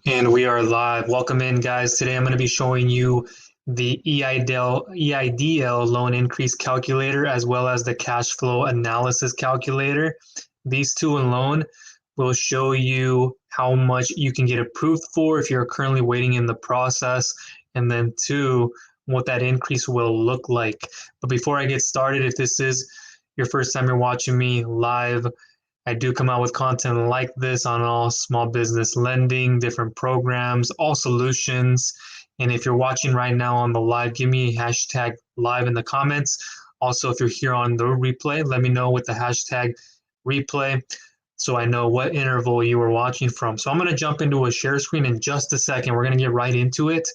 And we are live. Welcome in, guys. Today I'm going to be showing you the EIDL loan increase calculator as well as the cash flow analysis calculator. These two alone will show you how much you can get approved for if you're currently waiting in the process, and then two, what that increase will look like. But before I get started, if this is your first time you're watching me live, I do come out with content like this on all small business lending, different programs, all solutions. And if you're watching right now on the live, give me hashtag live in the comments. Also, if you're here on the replay, let me know with the hashtag replay so I know what interval you were watching from. So I'm going to jump into a share screen in just a second. We're going to get right into it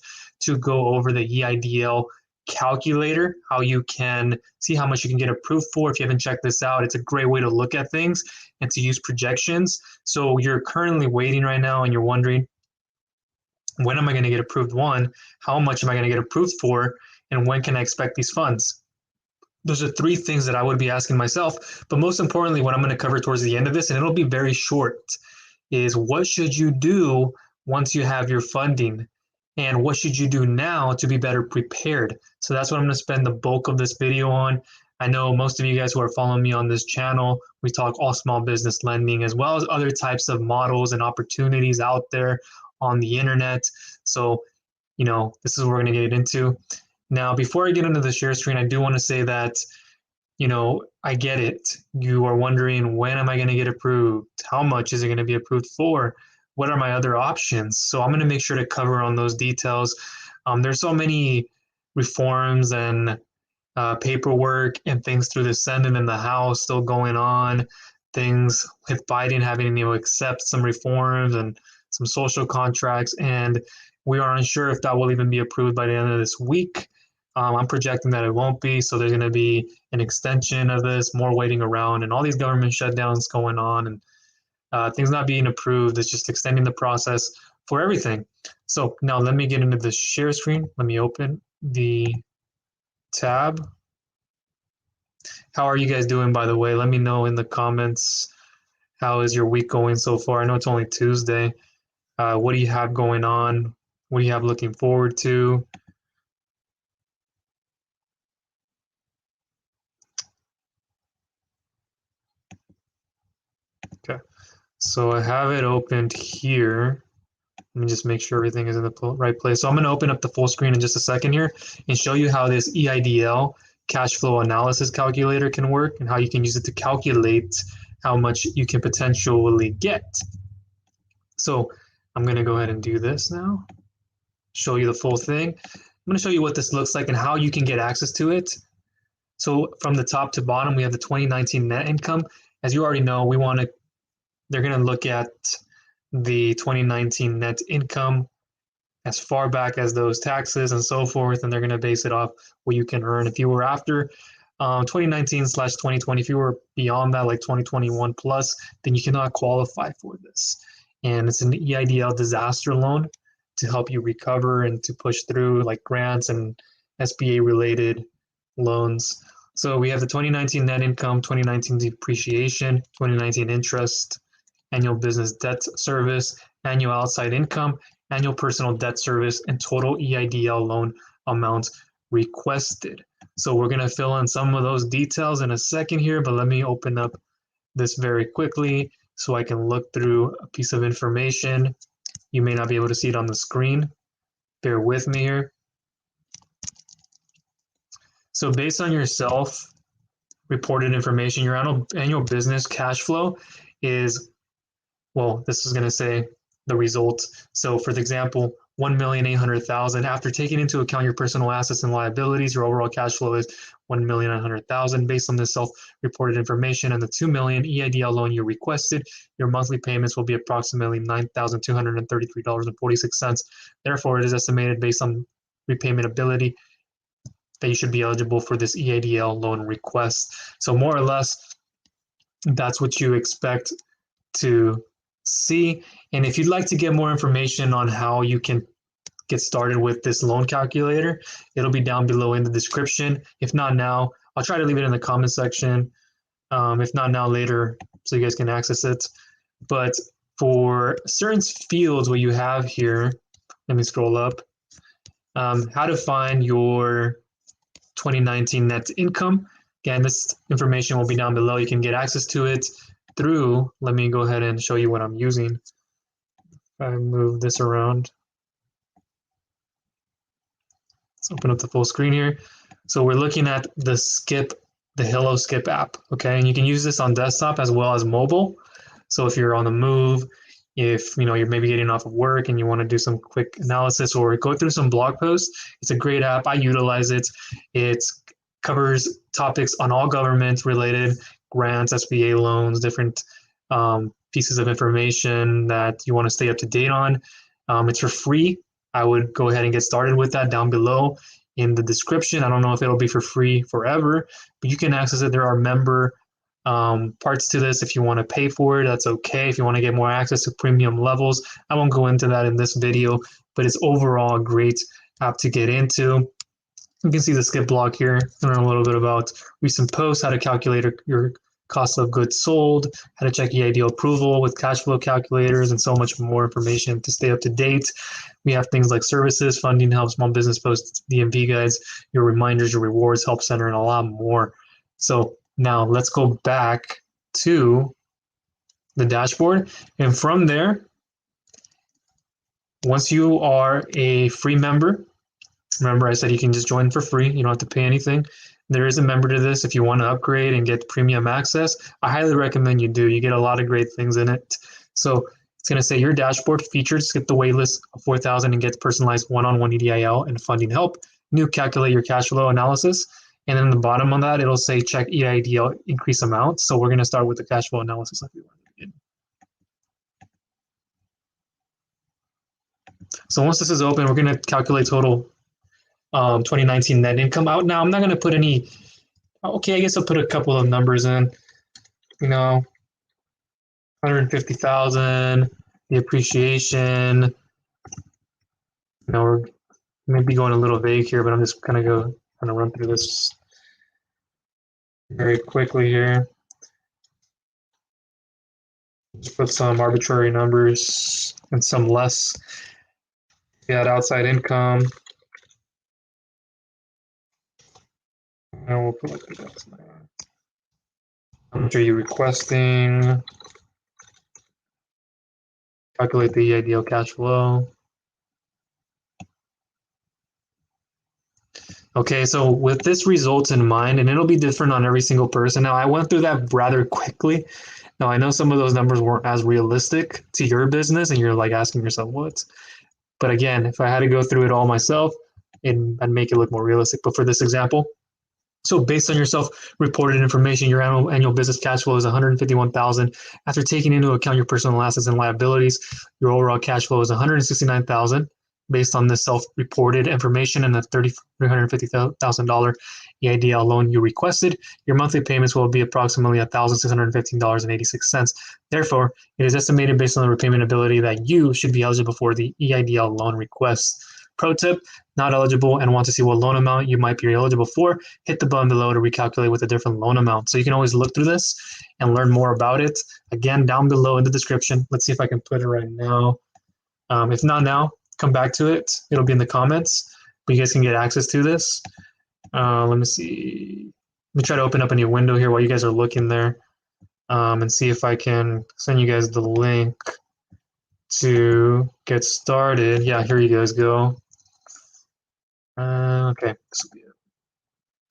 to go over the EIDL calculator, how you can see how much you can get approved for. If you haven't checked this out, it's a great way to look at things and to use projections. So you're currently waiting right now and you're wondering, when am I going to get approved? One, how much am I going to get approved for? And when can I expect these funds? Those are three things that I would be asking myself. But most importantly, what I'm going to cover towards the end of this, and it'll be very short, is what should you do once you have your funding? And what should you do now to be better prepared? So that's what I'm going to spend the bulk of this video on. I know most of you guys who are following me on this channel, we talk all small business lending as well as other types of models and opportunities out there on the internet. So, this is what we're going to get into. Now, before I get into the share screen, I do want to say that, I get it. You are wondering, when am I going to get approved? How much is it going to be approved for? What are my other options? So I'm going to make sure to cover on those details. There's so many reforms and paperwork and things through the Senate and the House still going on. Things with Biden having to accept some reforms and some social contracts, and we are unsure if that will even be approved by the end of this week. I'm projecting that it won't be, so there's going to be an extension of this, more waiting around, and all these government shutdowns going on, and things not being approved. It's just extending the process for everything. So now let me get into the share screen. Let me open the tab. How are you guys doing, by the way? Let me know in the comments. How is your week going so far? I know it's only Tuesday. What do you have going on? What do you have looking forward to? Okay, so I have it opened here. Let me just make sure everything is in the right place. So I'm going to open up the full screen in just a second here and show you how this EIDL cash flow analysis calculator can work and how you can use it to calculate how much you can potentially get. So I'm going to go ahead and do this now, show you the full thing. I'm going to show you what this looks like and how you can get access to it. So from the top to bottom, we have the 2019 net income. As you already know, they're going to look at the 2019 net income as far back as those taxes and so forth, and they're going to base it off what you can earn. If you were after 2019/2020, if you were beyond that, like 2021 plus, then you cannot qualify for this. And it's an EIDL disaster loan to help you recover and to push through like grants and SBA related loans. So we have the 2019 net income, 2019 depreciation, 2019 interest, annual business debt service, annual outside income, annual personal debt service, and total EIDL loan amounts requested. So we're going to fill in some of those details in a second here, but let me open up this very quickly so I can look through a piece of information. You may not be able to see it on the screen. Bear with me here. So based on your self-reported information, your annual business cash flow is, well, this is going to say the result. So for example, 1,800,000. After taking into account your personal assets and liabilities, your overall cash flow is 1,900,000. Based on this self-reported information and the 2 million EIDL loan you requested, your monthly payments will be approximately $9,233.46. Therefore, it is estimated based on repayment ability that you should be eligible for this EIDL loan request. So more or less, that's what you expect to see. And if you'd like to get more information on how you can get started with this loan calculator, it'll be down below in the description. If not now, I'll try to leave it in the comment section. If not now, later, so you guys can access it. But for certain fields, what you have here, let me scroll up, how to find your 2019 net income. Again, this information will be down below. You can get access to it through, let me go ahead and show you what I'm using. If I move this around, let's open up the full screen here. So we're looking at the Hello Skip app, okay? And you can use this on desktop as well as mobile. So if you're on the move, if you're maybe getting off of work and you want to do some quick analysis or go through some blog posts, it's a great app. I utilize it. It covers topics on all government related grants, SBA loans, different pieces of information that you want to stay up to date on. It's for free. I would go ahead and get started with that down below in the description. I don't know if it'll be for free forever, but you can access it. There are member parts to this. If you want to pay for it, that's okay. If you want to get more access to premium levels, I won't go into that in this video, but it's overall a great app to get into. You can see the skip block here, learn a little bit about recent posts, how to calculate your cost of goods sold, how to check Eidl approval with cash flow calculators, and so much more information to stay up to date. We have things like services, funding, help small business posts, DMV guides, your reminders, your rewards, help center, and a lot more. So now let's go back to the dashboard. And from there, once you are a free member, remember I said you can just join for free. You don't have to pay anything. There is a member to this. If you want to upgrade and get premium access, I highly recommend you do. You get a lot of great things in it. So it's going to say your dashboard featured skip the waitlist of 4,000 and gets personalized one-on-one EIDL and funding help. New calculate your cash flow analysis. And then the bottom on that, it'll say check EIDL increase amount. So we're going to start with the cash flow analysis like we wanted to begin. So once this is open, we're going to calculate total 2019 net income out. Now, I'm not going to put any, okay, I guess I'll put a couple of numbers in, 150,000, the appreciation, we're maybe going a little vague here, but I'm just kind of run through this very quickly here. Just put some arbitrary numbers and some less. We had outside income. And we'll put like this. How much are you requesting? Calculate the ideal cash flow. Okay, so with this results in mind, and it'll be different on every single person. Now, I went through that rather quickly. Now, I know some of those numbers weren't as realistic to your business, and you're like asking yourself, what? But again, if I had to go through it all myself, I'd make it look more realistic. But for this example, so based on your self-reported information, your annual business cash flow is $151,000. After taking into account your personal assets and liabilities, your overall cash flow is $169,000. Based on the self-reported information and the $350,000 EIDL loan you requested, your monthly payments will be approximately $1,615.86. Therefore, it is estimated based on the repayment ability that you should be eligible for the EIDL loan request. Pro tip, not eligible and want to see what loan amount you might be eligible for, hit the button below to recalculate with a different loan amount. So you can always look through this and learn more about it. Again, down below in the description. Let's see if I can put it right now. If not now, come back to it. It'll be in the comments, but you guys can get access to this. Let me see. Let me try to open up a new window here while you guys are looking there, and see if I can send you guys the link to get started. Yeah, here you guys go. Okay, this will be it.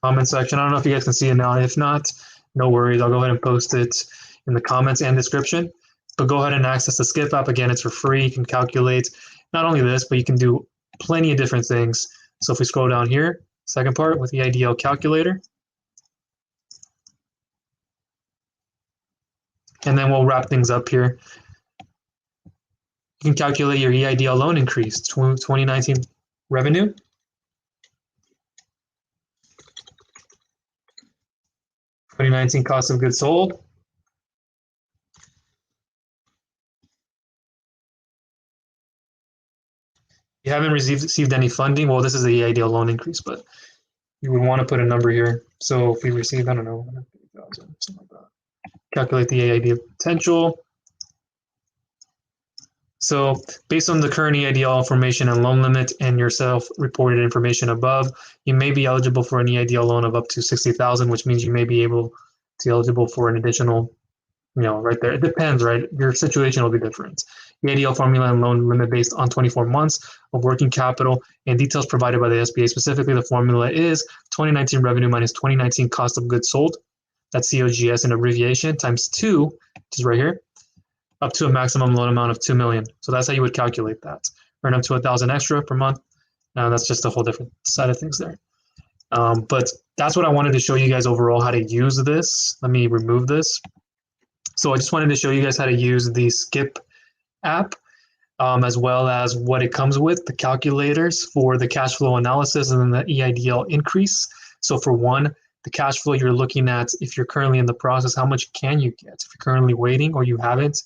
Comment section. I don't know if you guys can see it now. If not, no worries. I'll go ahead and post it in the comments and description. But go ahead and access the Skip app. Again, it's for free. You can calculate not only this, but you can do plenty of different things. So if we scroll down here, second part with the EIDL calculator. And then we'll wrap things up here. You can calculate your EIDL loan increase, 2019 revenue. $2019 cost of goods sold. You haven't received any funding. Well, this is the EIDL loan increase, but you would want to put a number here. So if we receive, I don't know, 150,000, something like that. Calculate the EIDL potential. So based on the current EIDL information and loan limit and your self-reported information above, you may be eligible for an EIDL loan of up to 60,000, which means you may be able to eligible for an additional, right there. It depends, right? Your situation will be different. EIDL formula and loan limit based on 24 months of working capital and details provided by the SBA. Specifically, the formula is 2019 revenue minus 2019 cost of goods sold. That's COGS in abbreviation times 2, which is right here, up to a maximum loan amount of 2 million. So that's how you would calculate that. Earn up to 1,000 extra per month. That's just a whole different side of things there. But that's what I wanted to show you guys overall how to use this. Let me remove this. So I just wanted to show you guys how to use the Skip app, as well as what it comes with, the calculators for the cash flow analysis and then the EIDL increase. So for one, the cash flow you're looking at, if you're currently in the process, how much can you get? If you're currently waiting or you haven't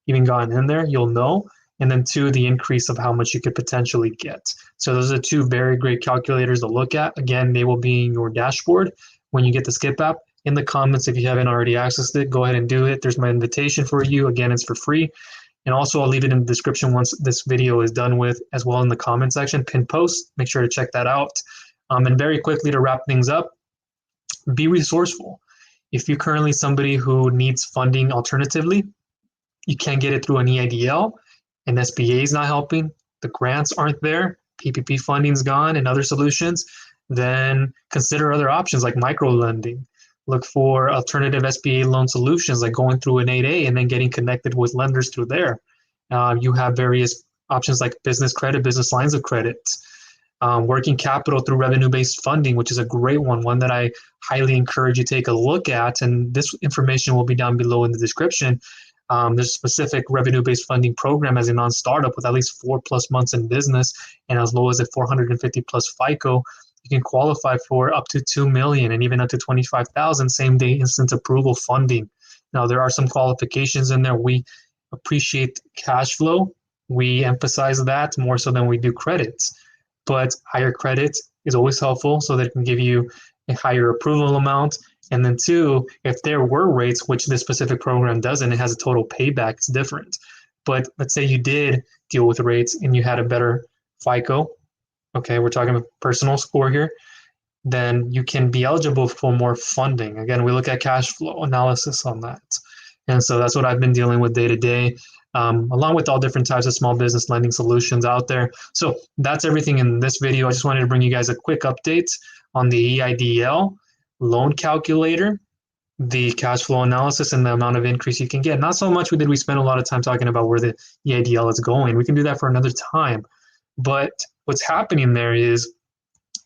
even gotten in there, you'll know. And then two, the increase of how much you could potentially get. So those are two very great calculators to look at. Again, they will be in your dashboard when you get the Skip app. In the comments, if you haven't already accessed it, go ahead and do it. There's my invitation for you. Again, it's for free. And also, I'll leave it in the description once this video is done with, as well in the comment section, pinned post. Make sure to check that out. And very quickly to wrap things up, be resourceful. If you're currently somebody who needs funding alternatively, you can't get it through an EIDL, and SBA is not helping, the grants aren't there, PPP funding's gone, and other solutions, then consider other options like micro lending. Look for alternative SBA loan solutions like going through an 8A and then getting connected with lenders through there. You have various options like business credit, business lines of credit, working capital through revenue-based funding, which is a great one that I highly encourage you to take a look at. And this information will be down below in the description. There's a specific revenue-based funding program as a non-startup with at least 4+ months in business and as low as a 450 plus FICO. You can qualify for up to 2 million and even up to 25,000 same-day instant approval funding. Now, there are some qualifications in there. We appreciate cash flow. We emphasize that more so than we do credits. But higher credit is always helpful so that it can give you a higher approval amount. And then two, if there were rates, which this specific program doesn't, it has a total payback, it's different. But let's say you did deal with rates and you had a better FICO, okay, we're talking about personal score here, then you can be eligible for more funding. Again, we look at cash flow analysis on that. And so that's what I've been dealing with day to day, along with all different types of small business lending solutions out there. So that's everything in this video. I just wanted to bring you guys a quick update on the EIDL loan calculator, the cash flow analysis, and the amount of increase you can get. Not so much did we spend a lot of time talking about where the EIDL is going. We can do that for another time. But what's happening there is,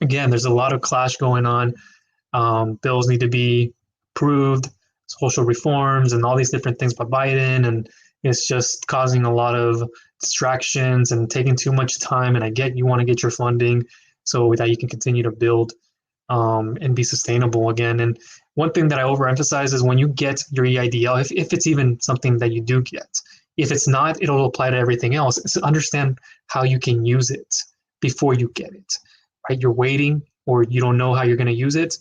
again, there's a lot of clash going on. Bills need to be approved, social reforms, and all these different things by Biden, and it's just causing a lot of distractions and taking too much time. And I get you want to get your funding so that you can continue to build and be sustainable again. And one thing that I overemphasize is when you get your EIDL, if it's even something that you do get, if it's not, it'll apply to everything else. So understand how you can use it before you get it, right? You're waiting or you don't know how you're going to use it.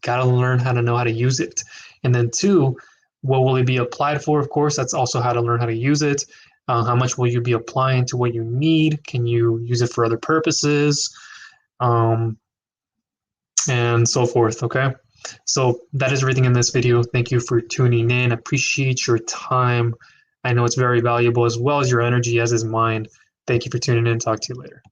Got to learn how to know how to use it. And then two, what will it be applied for? Of course, that's also how to learn how to use it. How much will you be applying to what you need? Can you use it for other purposes? And so forth, okay? So that is everything in this video. Thank you for tuning in. Appreciate your time. I know it's very valuable as well as your energy, as is mine. Thank you for tuning in. Talk to you later.